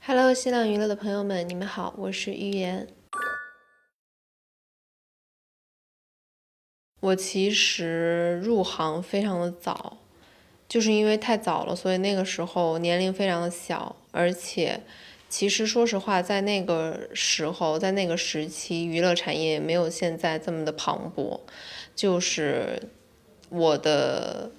Hello，新浪娱乐的朋友们，你们好，我是于言。我其实入行非常的早，就是因为太早了，所以那个时候年龄非常的小，而且其实说实话，在那个时候，在那个时期，娱乐产业没有现在这么的磅礴，就是我的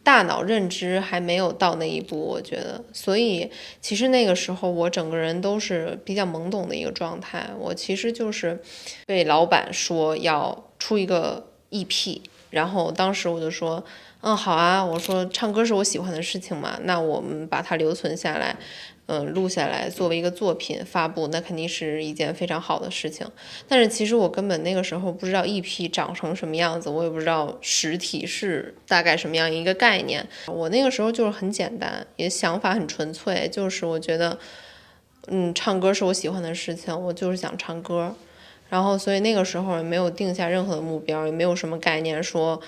大脑认知还没有到那一步，我觉得，所以其实那个时候我整个人都是比较懵懂的一个状态。我其实就是被老板说要出一个 EP，然后当时我就说，好啊，我说唱歌是我喜欢的事情嘛，那我们把它留存下来，录下来作为一个作品发布，那肯定是一件非常好的事情。但是其实我根本那个时候不知道 EP 长成什么样子，我也不知道实体是大概什么样一个概念。我那个时候就是很简单，也想法很纯粹，就是我觉得，唱歌是我喜欢的事情，我就是想唱歌。然后，所以那个时候也没有定下任何的目标，也没有什么概念说，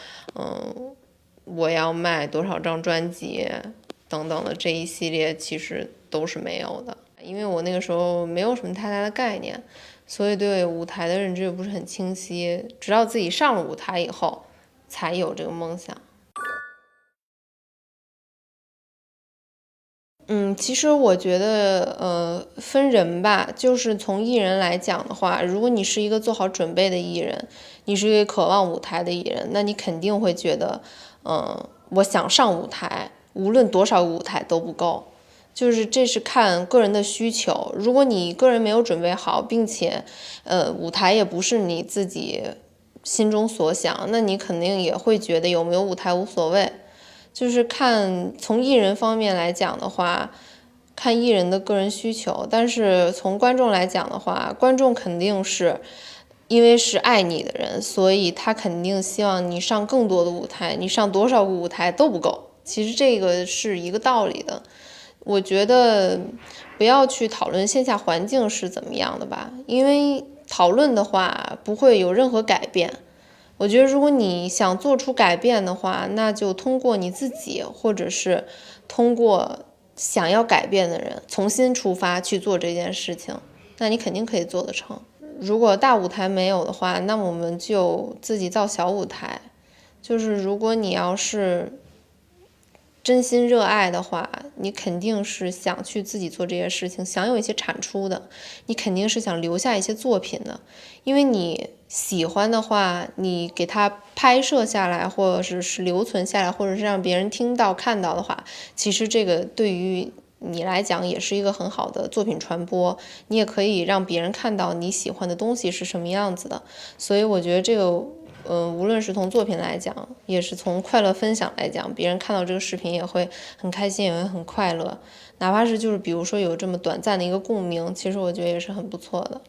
我要卖多少张专辑等等的这一系列，其实都是没有的。因为我那个时候没有什么太大的概念，所以对舞台的认知也不是很清晰。直到自己上了舞台以后，才有这个梦想。其实我觉得，分人吧。就是从艺人来讲的话，如果你是一个做好准备的艺人，你是一个渴望舞台的艺人，那你肯定会觉得，我想上舞台，无论多少个舞台都不够。就是这是看个人的需求。如果你个人没有准备好，并且，舞台也不是你自己心中所想，那你肯定也会觉得有没有舞台无所谓。就是看从艺人方面来讲的话，看艺人的个人需求。但是从观众来讲的话，观众肯定是因为是爱你的人，所以他肯定希望你上更多的舞台，你上多少个舞台都不够。其实这个是一个道理的。我觉得不要去讨论线下环境是怎么样的吧，因为讨论的话不会有任何改变。我觉得如果你想做出改变的话，那就通过你自己，或者是通过想要改变的人重新出发去做这件事情，那你肯定可以做得成。如果大舞台没有的话，那我们就自己造小舞台。就是如果你要是真心热爱的话，你肯定是想去自己做这些事情，想有一些产出的，你肯定是想留下一些作品的。因为你喜欢的话，你给它拍摄下来，或者是留存下来，或者是让别人听到看到的话，其实这个对于你来讲也是一个很好的作品传播，你也可以让别人看到你喜欢的东西是什么样子的。所以我觉得这个无论是从作品来讲，也是从快乐分享来讲，别人看到这个视频也会很开心，也会很快乐。哪怕是就是比如说有这么短暂的一个共鸣，其实我觉得也是很不错的。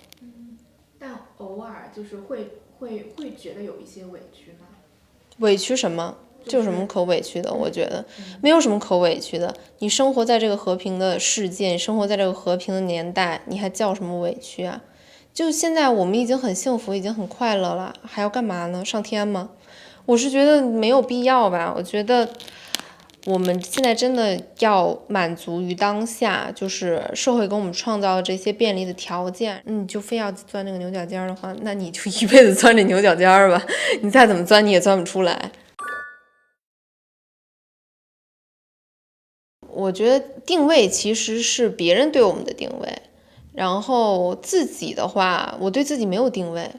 但偶尔就是会觉得有一些委屈吗？委屈什么？这有什么可委屈的？我觉得没有什么可委屈的。你生活在这个和平的世界，你生活在这个和平的年代，你还叫什么委屈啊？就现在我们已经很幸福，已经很快乐了，还要干嘛呢？上天吗？我是觉得没有必要吧。我觉得我们现在真的要满足于当下，就是社会给我们创造的这些便利的条件。你就非要钻那个牛角尖的话，那你就一辈子钻这牛角尖吧，你再怎么钻你也钻不出来。我觉得定位其实是别人对我们的定位，然后自己的话，我对自己没有定位，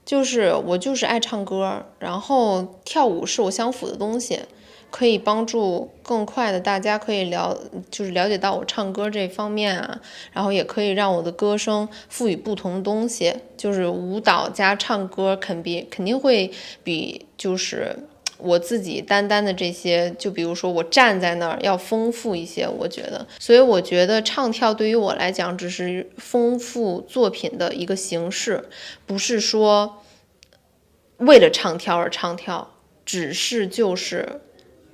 就是我就是爱唱歌，然后跳舞是我相符的东西，可以帮助更快的大家可以就是了解到我唱歌这方面啊，然后也可以让我的歌声赋予不同的东西，就是舞蹈加唱歌肯定会比就是我自己单单的这些，就比如说我站在那儿要丰富一些，我觉得，所以我觉得唱跳对于我来讲只是丰富作品的一个形式，不是说为了唱跳而唱跳，只是就是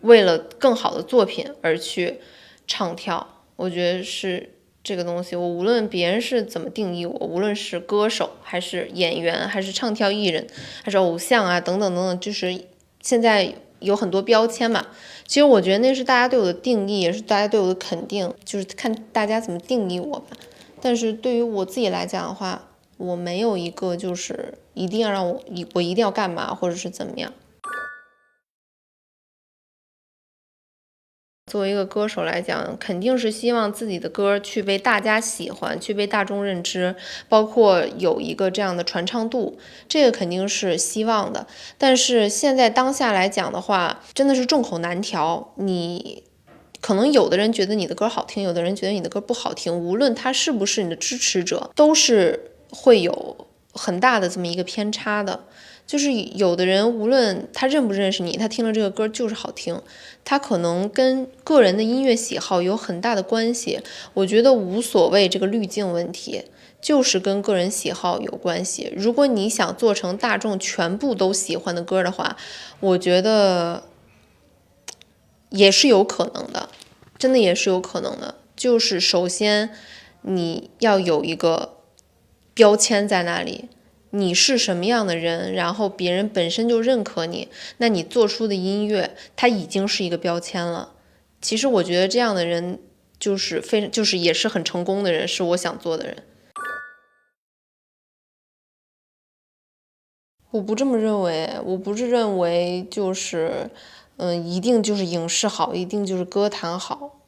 为了更好的作品而去唱跳。我觉得是这个东西，我无论别人是怎么定义我，无论是歌手还是演员还是唱跳艺人还是偶像啊等等等等，就是现在有很多标签嘛。其实我觉得那是大家对我的定义，也是大家对我的肯定，就是看大家怎么定义我吧。但是对于我自己来讲的话，我没有一个就是一定要让我一定要干嘛，或者是怎么样。作为一个歌手来讲，肯定是希望自己的歌去被大家喜欢，去被大众认知，包括有一个这样的传唱度，这个肯定是希望的。但是现在当下来讲的话，真的是众口难调。你可能有的人觉得你的歌好听，有的人觉得你的歌不好听，无论他是不是你的支持者，都是会有很大的这么一个偏差的。就是有的人无论他认不认识你，他听了这个歌就是好听，他可能跟个人的音乐喜好有很大的关系。我觉得无所谓这个滤镜问题，就是跟个人喜好有关系。如果你想做成大众全部都喜欢的歌的话，我觉得也是有可能的，真的也是有可能的。就是首先你要有一个标签在那里，你是什么样的人，然后别人本身就认可你，那你做出的音乐它已经是一个标签了。其实我觉得这样的人就是也是很成功的人，是我想做的人。我不这么认为，我不是认为就是一定就是影视好，一定就是歌坛好。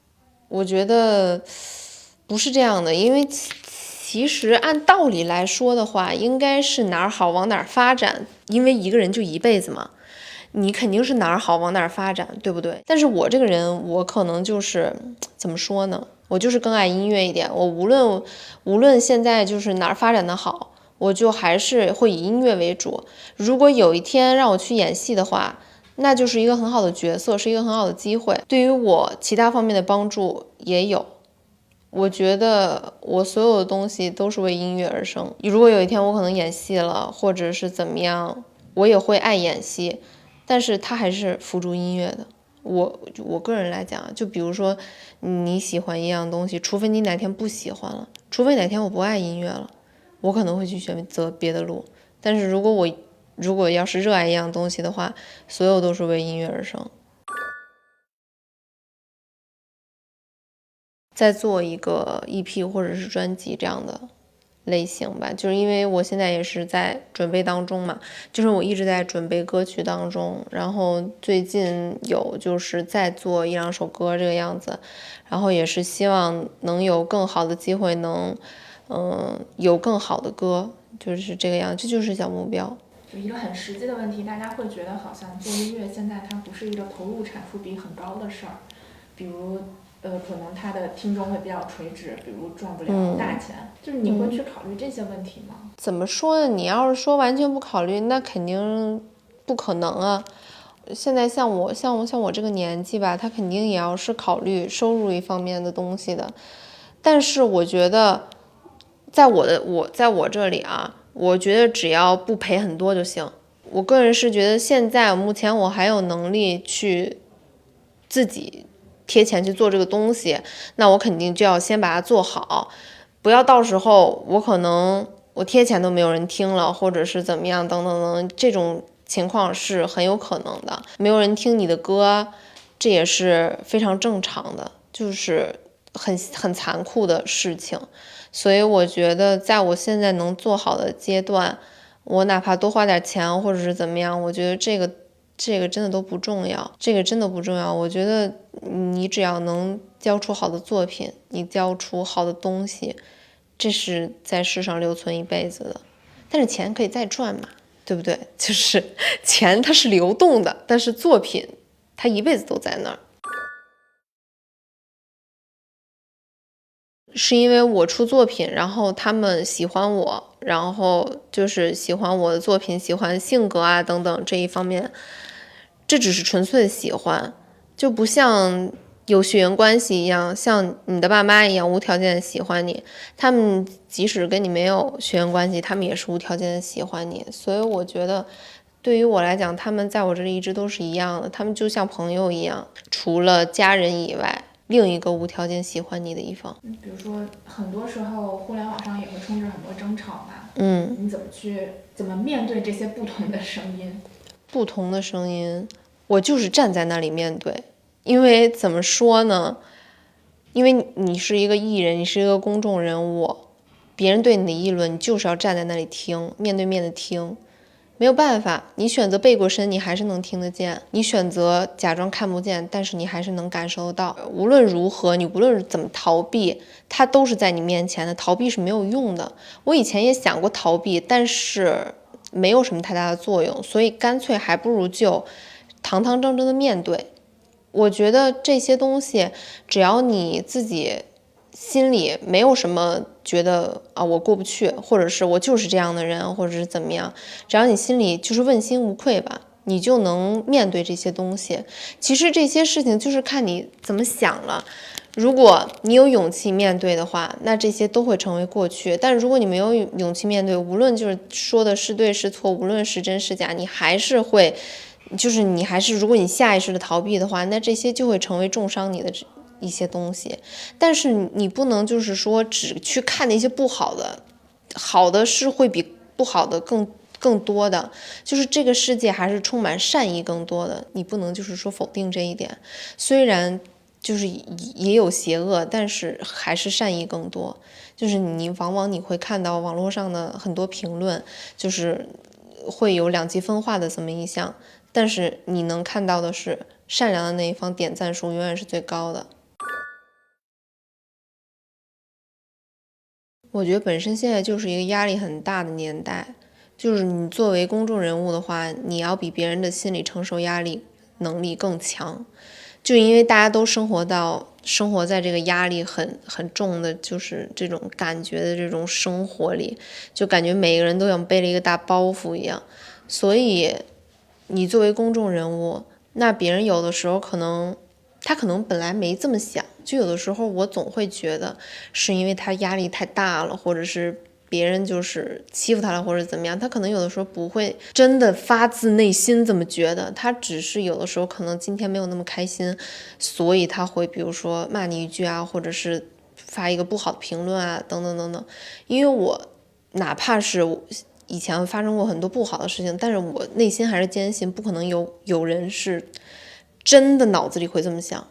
我觉得不是这样的，因为其实按道理来说的话，应该是哪儿好往哪儿发展，因为一个人就一辈子嘛，你肯定是哪儿好往哪儿发展，对不对？但是我这个人，我可能就是怎么说呢？我就是更爱音乐一点。我无论现在就是哪儿发展的好，我就还是会以音乐为主。如果有一天让我去演戏的话，那就是一个很好的角色，是一个很好的机会，对于我其他方面的帮助也有。我觉得我所有的东西都是为音乐而生。如果有一天我可能演戏了，或者是怎么样，我也会爱演戏，但是它还是辅助音乐的。我个人来讲，就比如说你喜欢一样东西，除非你哪天不喜欢了，除非哪天我不爱音乐了，我可能会去选择别的路。但是如果要是热爱一样东西的话，所有都是为音乐而生。再做一个 EP 或者是专辑这样的类型吧，就是因为我现在也是在准备当中嘛，就是我一直在准备歌曲当中，然后最近有就是再做1-2首歌这个样子，然后也是希望能有更好的机会，能有更好的歌，就是这个样，这就是小目标。就一个很实际的问题，大家会觉得好像做音乐现在它不是一个投入产出比很高的事儿，比如可能他的听众会比较垂直，比如赚不了大钱，就是你会去考虑这些问题吗？怎么说呢？你要是说完全不考虑，那肯定不可能啊。现在像我这个年纪吧，他肯定也要是考虑收入一方面的东西的。但是我觉得，在我这里啊，我觉得只要不赔很多就行。我个人是觉得现在目前我还有能力去自己贴钱去做这个东西，那我肯定就要先把它做好，不要到时候我可能我贴钱都没有人听了，或者是怎么样等等等，这种情况是很有可能的。没有人听你的歌，这也是非常正常的，就是很残酷的事情。所以我觉得在我现在能做好的阶段，我哪怕多花点钱或者是怎么样，我觉得这个真的都不重要，这个真的不重要。我觉得你只要能交出好的作品，你交出好的东西，这是在世上留存一辈子的。但是钱可以再赚嘛，对不对？就是钱它是流动的，但是作品它一辈子都在那儿。是因为我出作品，然后他们喜欢我，然后就是喜欢我的作品，喜欢性格啊等等这一方面，这只是纯粹的喜欢，就不像有血缘关系一样，像你的爸妈一样无条件的喜欢你，他们即使跟你没有血缘关系，他们也是无条件的喜欢你。所以我觉得对于我来讲，他们在我这里一直都是一样的，他们就像朋友一样，除了家人以外，另一个无条件喜欢你的一方。比如说很多时候互联网上也会充斥很多争吵嘛，你怎么面对这些不同的声音？不同的声音，我就是站在那里面对。因为怎么说呢，因为你是一个艺人，你是一个公众人物，别人对你的议论你就是要站在那里听，面对面的听。没有办法，你选择背过身，你还是能听得见；你选择假装看不见，但是你还是能感受到。无论如何，你无论怎么逃避，它都是在你面前的，逃避是没有用的。我以前也想过逃避，但是没有什么太大的作用，所以干脆还不如就堂堂正正的面对。我觉得这些东西，只要你自己心里没有什么觉得啊我过不去，或者是我就是这样的人，或者是怎么样，只要你心里就是问心无愧吧，你就能面对这些东西。其实这些事情就是看你怎么想了。如果你有勇气面对的话，那这些都会成为过去。但如果你没有勇气面对，无论就是说的是对是错，无论是真是假，你还是会，就是你还是，如果你下意识的逃避的话，那这些就会成为重伤你的一些东西。但是你不能就是说只去看那些不好的，好的是会比不好的更多的，就是这个世界还是充满善意更多的，你不能就是说否定这一点。虽然就是也有邪恶，但是还是善意更多。就是你往往你会看到网络上的很多评论，就是会有两极分化的这么一项，但是你能看到的是善良的那一方点赞数永远是最高的。我觉得本身现在就是一个压力很大的年代，就是你作为公众人物的话，你要比别人的心理承受压力能力更强。就因为大家都生活在这个压力很重的，就是这种感觉的这种生活里，就感觉每个人都像背了一个大包袱一样。所以你作为公众人物，那别人有的时候他可能本来没这么想，就有的时候我总会觉得是因为他压力太大了，或者是别人就是欺负他了，或者怎么样，他可能有的时候不会真的发自内心这么觉得，他只是有的时候可能今天没有那么开心，所以他会比如说骂你一句啊，或者是发一个不好的评论啊，等等等等。因为我哪怕是以前发生过很多不好的事情，但是我内心还是坚信不可能有人是真的脑子里会这么想。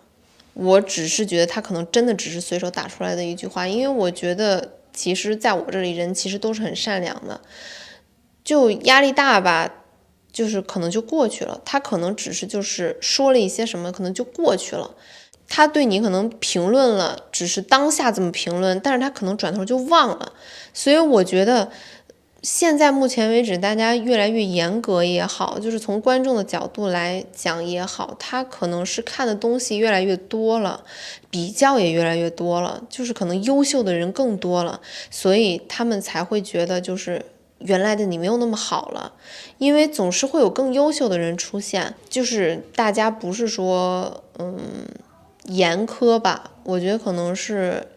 我只是觉得他可能真的只是随手打出来的一句话，因为我觉得其实在我这里人其实都是很善良的，就压力大吧，就是可能就过去了，他可能只是就是说了一些什么，可能就过去了。他对你可能评论了，只是当下这么评论，但是他可能转头就忘了。所以我觉得现在目前为止，大家越来越严格也好，就是从观众的角度来讲也好，他可能是看的东西越来越多了，比较也越来越多了，就是可能优秀的人更多了，所以他们才会觉得就是原来的你没有那么好了，因为总是会有更优秀的人出现，就是大家不是说严苛吧，我觉得可能是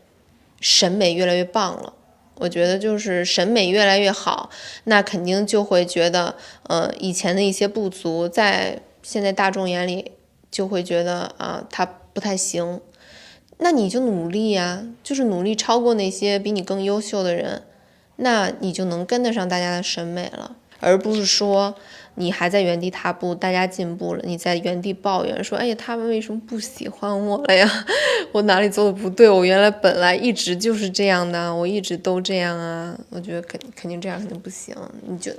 审美越来越棒了。我觉得就是审美越来越好，那肯定就会觉得，以前的一些不足，在现在大众眼里就会觉得啊，他不太行。那你就努力呀，就是努力超过那些比你更优秀的人，那你就能跟得上大家的审美了，而不是说你还在原地踏步，大家进步了，你在原地抱怨说，哎呀，他们为什么不喜欢我了呀？我哪里做的不对？我原来本来一直就是这样的，我一直都这样啊。我觉得肯定这样肯定不行，你就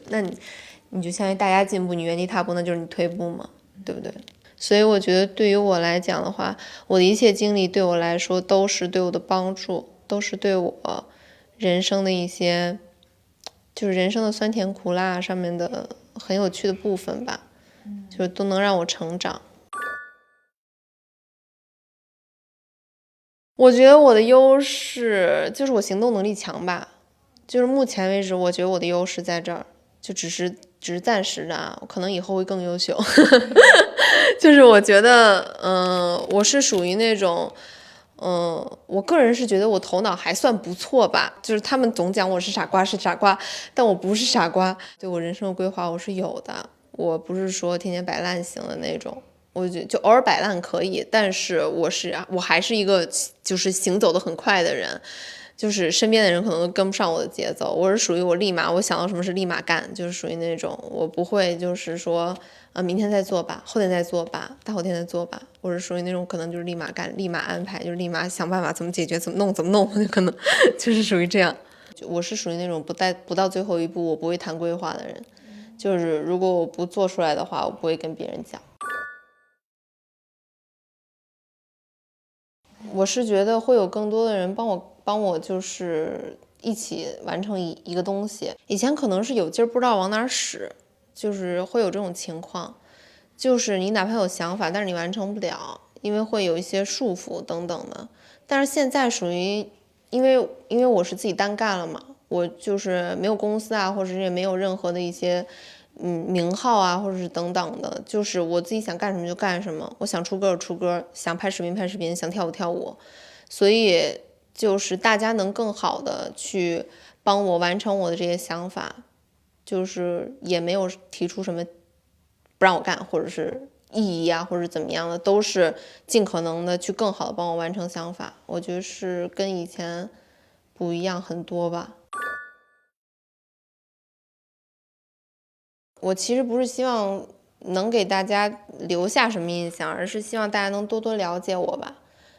相当于大家进步，你原地踏步，那就是你退步嘛，对不对？所以我觉得对于我来讲的话，我的一切经历对我来说都是对我的帮助，都是对我人生的一些，就是人生的酸甜苦辣上面的很有趣的部分吧，就是都能让我成长。我觉得我的优势就是我行动能力强吧，就是目前为止，我觉得我的优势在这儿，就只是暂时的啊，可能以后会更优秀。就是我觉得，我是属于那种，我个人是觉得我头脑还算不错吧，就是他们总讲我是傻瓜是傻瓜，但我不是傻瓜，对我人生的规划我是有的，我不是说天天摆烂型的那种。我觉得就偶尔摆烂可以，但是我还是一个就是行走的很快的人，就是身边的人可能都跟不上我的节奏。我是属于我想到什么事立马干，就是属于那种我不会就是说明天再做吧，后天再做吧，大后天再做吧。我是属于那种可能就是立马干，立马安排，就是立马想办法怎么解决，怎么弄，可能就是属于这样。我是属于那种不到最后一步我不会谈规划的人，就是如果我不做出来的话，我不会跟别人讲。我是觉得会有更多的人帮我，就是一起完成一个东西。以前可能是有劲儿不知道往哪使，就是会有这种情况，就是你哪怕有想法，但是你完成不了，因为会有一些束缚等等的。但是现在属于，因为我是自己单干了嘛，我就是没有公司啊，或者也没有任何的一些名号啊，或者是等等的，就是我自己想干什么就干什么，我想出歌就出歌，想拍视频拍视频，想跳舞跳舞，所以就是大家能更好的去帮我完成我的这些想法，就是也没有提出什么不让我干或者是意义啊，或者怎么样的，都是尽可能的去更好的帮我完成想法。我觉得是跟以前不一样很多吧。我其实不是希望能给大家留下什么印象，而是希望大家能多多了解我吧。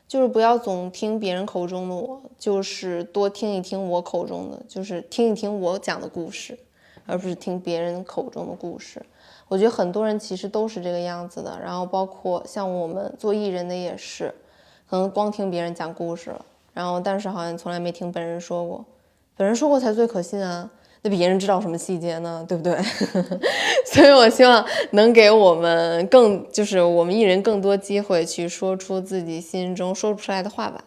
就是不要总听别人口中的我，就是多听一听我口中的，就是听一听我讲的故事，而不是听别人口中的故事。我觉得很多人其实都是这个样子的，然后包括像我们做艺人的也是，可能光听别人讲故事了，然后但是好像从来没听本人说过，本人说过才最可信啊。那别人知道什么细节呢？对不对？所以我希望能给我们就是我们艺人更多机会去说出自己心中说不出来的话吧。